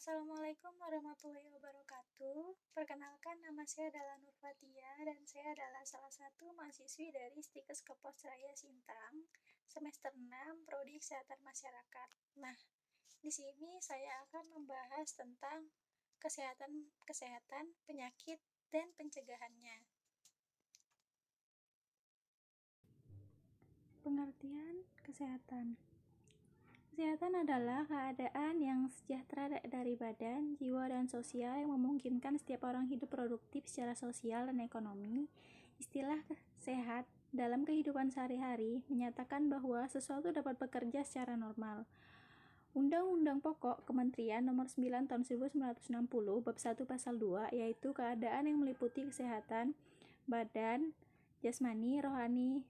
Assalamualaikum warahmatullahi wabarakatuh. Perkenalkan, nama saya adalah Nur Fatia dan saya adalah salah satu mahasiswi dari Stikes Kepos Raya Sintang, semester 6, Prodi Kesehatan Masyarakat. Nah, di sini saya akan membahas tentang kesehatan, penyakit, dan pencegahannya. Pengertian kesehatan. Kesehatan adalah keadaan yang sejahtera dari badan, jiwa, dan sosial yang memungkinkan setiap orang hidup produktif secara sosial dan ekonomi. Istilah sehat dalam kehidupan sehari-hari menyatakan bahwa sesuatu dapat bekerja secara normal. Undang-Undang Pokok Kementerian Nomor 9 Tahun 1960 Bab 1 Pasal 2 yaitu keadaan yang meliputi kesehatan badan, jasmani, rohani,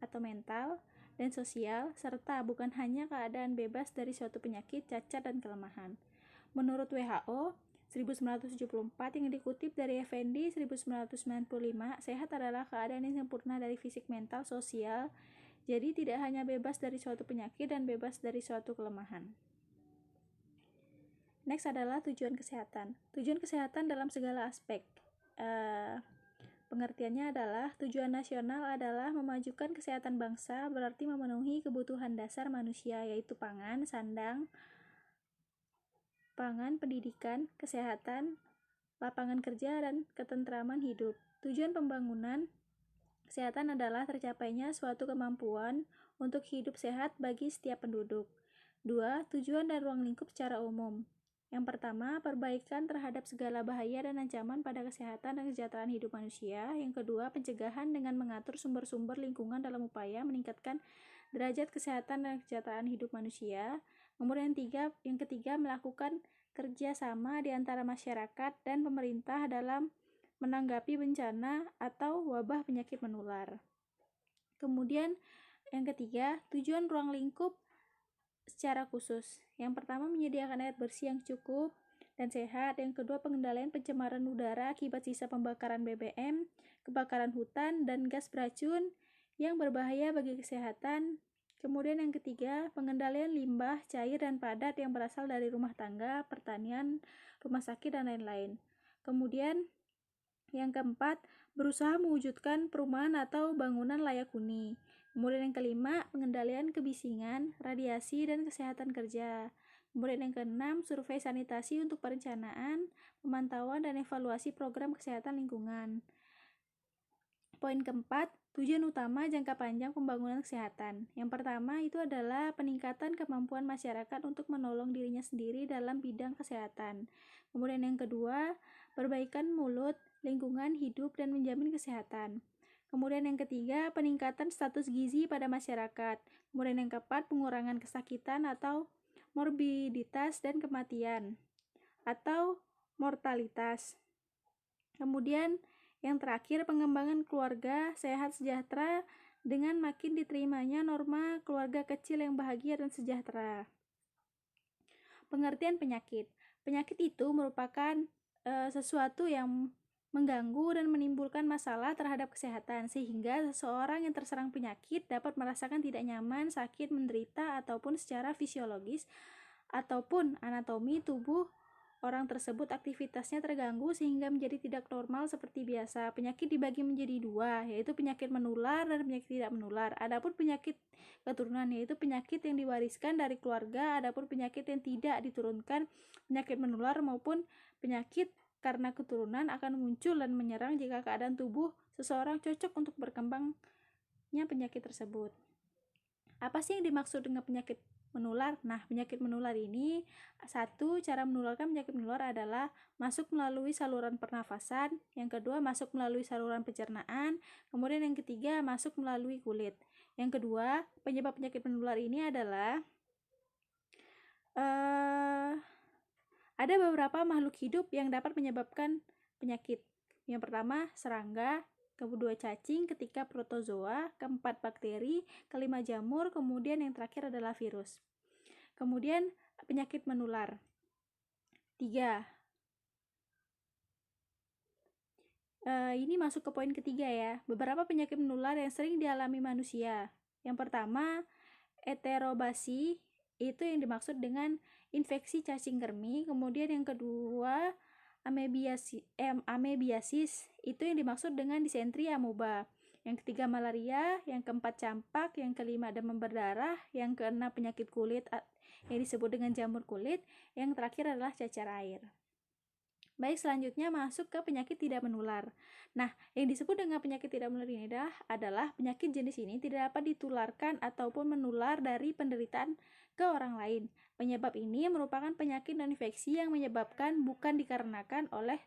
atau mental, dan sosial, serta bukan hanya keadaan bebas dari suatu penyakit, cacat, dan kelemahan. Menurut WHO 1974 yang dikutip dari Effendi 1995, sehat adalah keadaan yang sempurna dari fisik, mental, sosial, jadi tidak hanya bebas dari suatu penyakit dan bebas dari suatu kelemahan. Next adalah tujuan kesehatan. Tujuan kesehatan dalam segala aspek. Pengertiannya adalah tujuan nasional adalah memajukan kesehatan bangsa, berarti memenuhi kebutuhan dasar manusia yaitu pangan, pendidikan, kesehatan, lapangan kerja, dan ketentraman hidup. Tujuan pembangunan kesehatan adalah tercapainya suatu kemampuan untuk hidup sehat bagi setiap penduduk. 2. Tujuan dan ruang lingkup secara umum. Yang pertama, perbaikan terhadap segala bahaya dan ancaman pada kesehatan dan kesejahteraan hidup manusia. Yang kedua, pencegahan dengan mengatur sumber-sumber lingkungan dalam upaya meningkatkan derajat kesehatan dan kesejahteraan hidup manusia. Kemudian yang ketiga, melakukan kerjasama di antara masyarakat dan pemerintah dalam menanggapi bencana atau wabah penyakit menular. Kemudian yang ketiga, tujuan ruang lingkup secara khusus. Yang pertama, menyediakan air bersih yang cukup dan sehat. Yang kedua, pengendalian pencemaran udara akibat sisa pembakaran BBM, kebakaran hutan, dan gas beracun yang berbahaya bagi kesehatan. Kemudian yang ketiga, pengendalian limbah, cair, dan padat yang berasal dari rumah tangga, pertanian, rumah sakit, dan lain-lain. Kemudian yang keempat, berusaha mewujudkan perumahan atau bangunan layak huni. Kemudian yang kelima, pengendalian kebisingan, radiasi, dan kesehatan kerja. Kemudian yang keenam, survei sanitasi untuk perencanaan, pemantauan, dan evaluasi program kesehatan lingkungan. Poin keempat, tujuan utama jangka panjang pembangunan kesehatan. Yang pertama itu adalah peningkatan kemampuan masyarakat untuk menolong dirinya sendiri dalam bidang kesehatan. Kemudian yang kedua, perbaikan mulut, lingkungan hidup, dan menjamin kesehatan. Kemudian yang ketiga, peningkatan status gizi pada masyarakat. Kemudian yang keempat, pengurangan kesakitan atau morbiditas dan kematian atau mortalitas. Kemudian yang terakhir, pengembangan keluarga sehat sejahtera dengan makin diterimanya norma keluarga kecil yang bahagia dan sejahtera. Pengertian penyakit. Penyakit itu merupakan sesuatu yang mengganggu dan menimbulkan masalah terhadap kesehatan, sehingga seseorang yang terserang penyakit dapat merasakan tidak nyaman, sakit, menderita, ataupun secara fisiologis ataupun anatomi tubuh orang tersebut aktivitasnya terganggu sehingga menjadi tidak normal seperti biasa. Penyakit dibagi menjadi dua, yaitu penyakit menular dan penyakit tidak menular. Adapun penyakit keturunan yaitu penyakit yang diwariskan dari keluarga, adapun penyakit yang tidak diturunkan, penyakit menular maupun penyakit karena keturunan akan muncul dan menyerang jika keadaan tubuh seseorang cocok untuk berkembangnya penyakit tersebut. Apa sih yang dimaksud dengan penyakit menular? Nah, penyakit menular ini, satu, cara menularkan penyakit menular adalah masuk melalui saluran pernafasan, yang kedua masuk melalui saluran pencernaan, kemudian yang ketiga masuk melalui kulit. Yang kedua, penyebab penyakit menular ini adalah ada beberapa makhluk hidup yang dapat menyebabkan penyakit. Yang pertama, serangga, kedua cacing, ketiga protozoa, keempat bakteri, kelima jamur, kemudian yang terakhir adalah virus. Kemudian penyakit menular. 3. Ini masuk ke poin ketiga ya. Beberapa penyakit menular yang sering dialami manusia. Yang pertama, enterobasi, itu yang dimaksud dengan infeksi cacing kremi. Kemudian yang kedua amebiasis, itu yang dimaksud dengan disentri amoeba. Yang ketiga malaria, yang keempat campak, yang kelima demam berdarah, yang keenam penyakit kulit yang disebut dengan jamur kulit, yang terakhir adalah cacar air. Baik, selanjutnya masuk ke penyakit tidak menular. Nah, yang disebut dengan penyakit tidak menular ini adalah penyakit jenis ini tidak dapat ditularkan ataupun menular dari penderitaan ke orang lain. Penyebab ini merupakan penyakit non-infeksi yang menyebabkan bukan dikarenakan oleh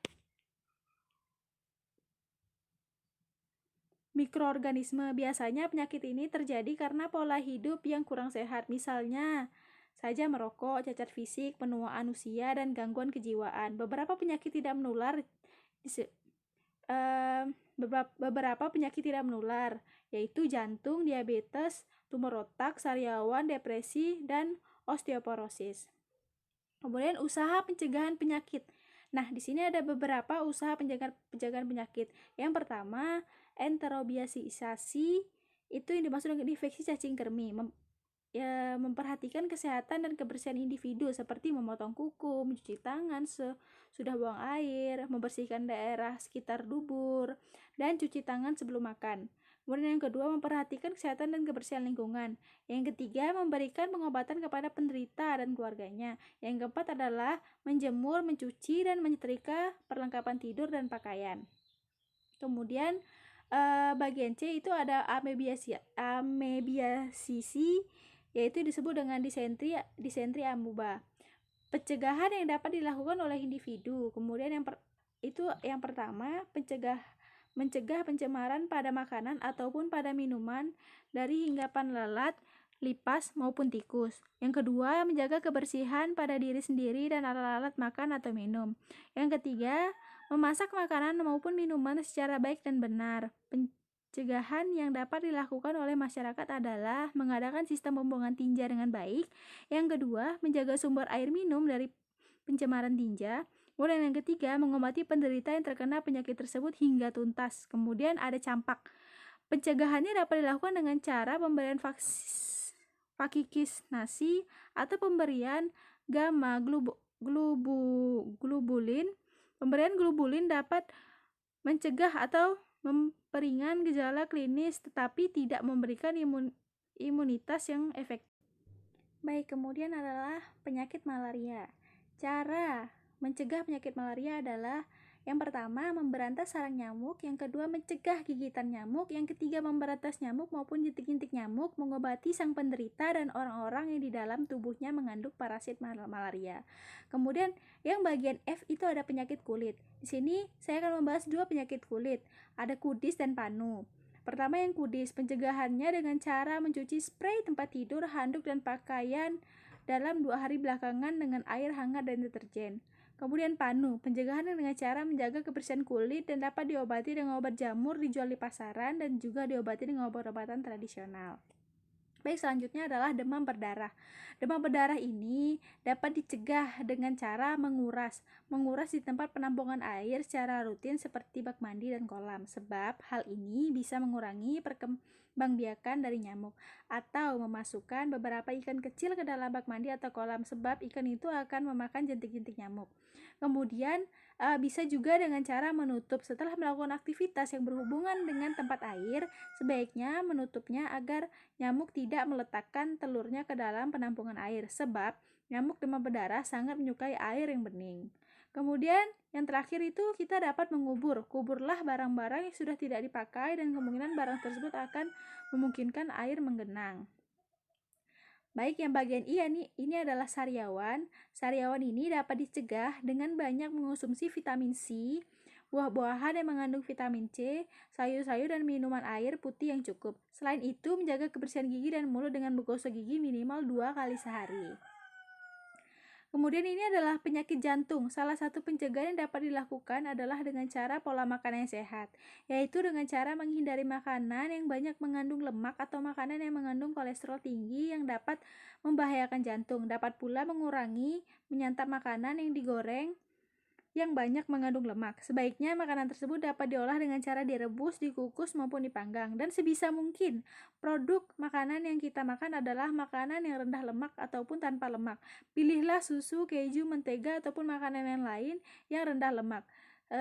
mikroorganisme. Biasanya penyakit ini terjadi karena pola hidup yang kurang sehat, misalnya saja merokok, cacat fisik, penuaan usia, dan gangguan kejiwaan. Beberapa penyakit tidak menular yaitu jantung, diabetes, tumor otak, sariawan, depresi, dan osteoporosis. Kemudian usaha pencegahan penyakit. Nah, di sini ada beberapa usaha pencegahan penyakit. Yang pertama, enterobiasisasi, itu yang dimaksud dengan infeksi cacing kremi. Memperhatikan kesehatan dan kebersihan individu seperti memotong kuku, mencuci tangan sudah buang air, membersihkan daerah sekitar dubur, dan cuci tangan sebelum makan. Kemudian yang kedua, memperhatikan kesehatan dan kebersihan lingkungan. Yang ketiga, memberikan pengobatan kepada penderita dan keluarganya. Yang keempat adalah menjemur, mencuci, dan menyetrika perlengkapan tidur dan pakaian. Kemudian bagian C itu ada amebiasisi, yaitu disebut dengan disentri amoeba. Pencegahan yang dapat dilakukan oleh individu. Kemudian yang pertama, mencegah pencemaran pada makanan ataupun pada minuman dari hinggapan lalat, lipas maupun tikus. Yang kedua, menjaga kebersihan pada diri sendiri dan alat-alat makan atau minum. Yang ketiga, memasak makanan maupun minuman secara baik dan benar. Pencegahan yang dapat dilakukan oleh masyarakat adalah mengadakan sistem pembuangan tinja dengan baik. Yang kedua, menjaga sumber air minum dari pencemaran tinja. Kemudian yang ketiga, mengobati penderita yang terkena penyakit tersebut hingga tuntas. Kemudian ada campak. Pencegahannya dapat dilakukan dengan cara pemberian vaksinasi atau pemberian gamma globulin. Pemberian globulin dapat mencegah atau memperingan gejala klinis tetapi tidak memberikan imunitas yang efektif. Baik, kemudian adalah penyakit malaria. Cara mencegah penyakit malaria adalah yang pertama, memberantas sarang nyamuk. Yang kedua, mencegah gigitan nyamuk. Yang ketiga, memberantas nyamuk maupun jentik-jentik nyamuk, mengobati sang penderita dan orang-orang yang di dalam tubuhnya mengandung parasit malaria. Kemudian, yang bagian F itu ada penyakit kulit. Di sini saya akan membahas dua penyakit kulit, ada kudis dan panu. Pertama, yang kudis, pencegahannya dengan cara mencuci spray tempat tidur, handuk, dan pakaian dalam 2 hari belakangan dengan air hangat dan deterjen. Kemudian panu, pencegahannya dengan cara menjaga kebersihan kulit dan dapat diobati dengan obat jamur dijual di pasaran dan juga diobati dengan obat-obatan tradisional. Baik, selanjutnya adalah demam berdarah. Demam berdarah ini dapat dicegah dengan cara menguras di tempat penampungan air secara rutin seperti bak mandi dan kolam, sebab hal ini bisa mengurangi perkembangbiakan dari nyamuk, atau memasukkan beberapa ikan kecil ke dalam bak mandi atau kolam, sebab ikan itu akan memakan jentik-jentik nyamuk. Kemudian bisa juga dengan cara menutup. Setelah melakukan aktivitas yang berhubungan dengan tempat air, sebaiknya menutupnya agar nyamuk tidak meletakkan telurnya ke dalam penampungan air, sebab nyamuk demam berdarah sangat menyukai air yang bening. Kemudian yang terakhir itu kita dapat mengubur. Kuburlah barang-barang yang sudah tidak dipakai dan kemungkinan barang tersebut akan memungkinkan air menggenang. Baik, yang bagian ini adalah sariawan. Sariawan ini dapat dicegah dengan banyak mengonsumsi vitamin C, buah-buahan yang mengandung vitamin C, sayur-sayur dan minuman air putih yang cukup. Selain itu, menjaga kebersihan gigi dan mulut dengan menggosok gigi minimal 2 kali sehari. Kemudian ini adalah penyakit jantung. Salah satu pencegahan yang dapat dilakukan adalah dengan cara pola makan yang sehat, yaitu dengan cara menghindari makanan yang banyak mengandung lemak atau makanan yang mengandung kolesterol tinggi yang dapat membahayakan jantung. Dapat pula mengurangi menyantap makanan yang digoreng yang banyak mengandung lemak. Sebaiknya makanan tersebut dapat diolah dengan cara direbus, dikukus, maupun dipanggang. Dan sebisa mungkin, produk makanan yang kita makan adalah makanan yang rendah lemak ataupun tanpa lemak. Pilihlah susu, keju, mentega, ataupun makanan yang lain yang rendah lemak.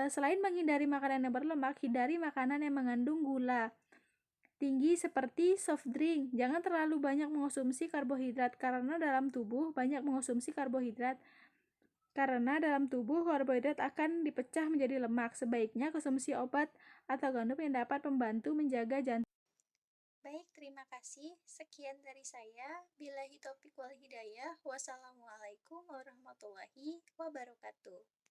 Selain menghindari makanan yang berlemak, hindari makanan yang mengandung gula tinggi seperti soft drink. Jangan terlalu banyak mengonsumsi karbohidrat karena dalam tubuh akan dipecah menjadi lemak. Sebaiknya konsumsi obat atau gandum yang dapat membantu menjaga jantung. Baik, terima kasih. Sekian dari saya. Billahi taufiq wal hidayah. Wassalamualaikum warahmatullahi wabarakatuh.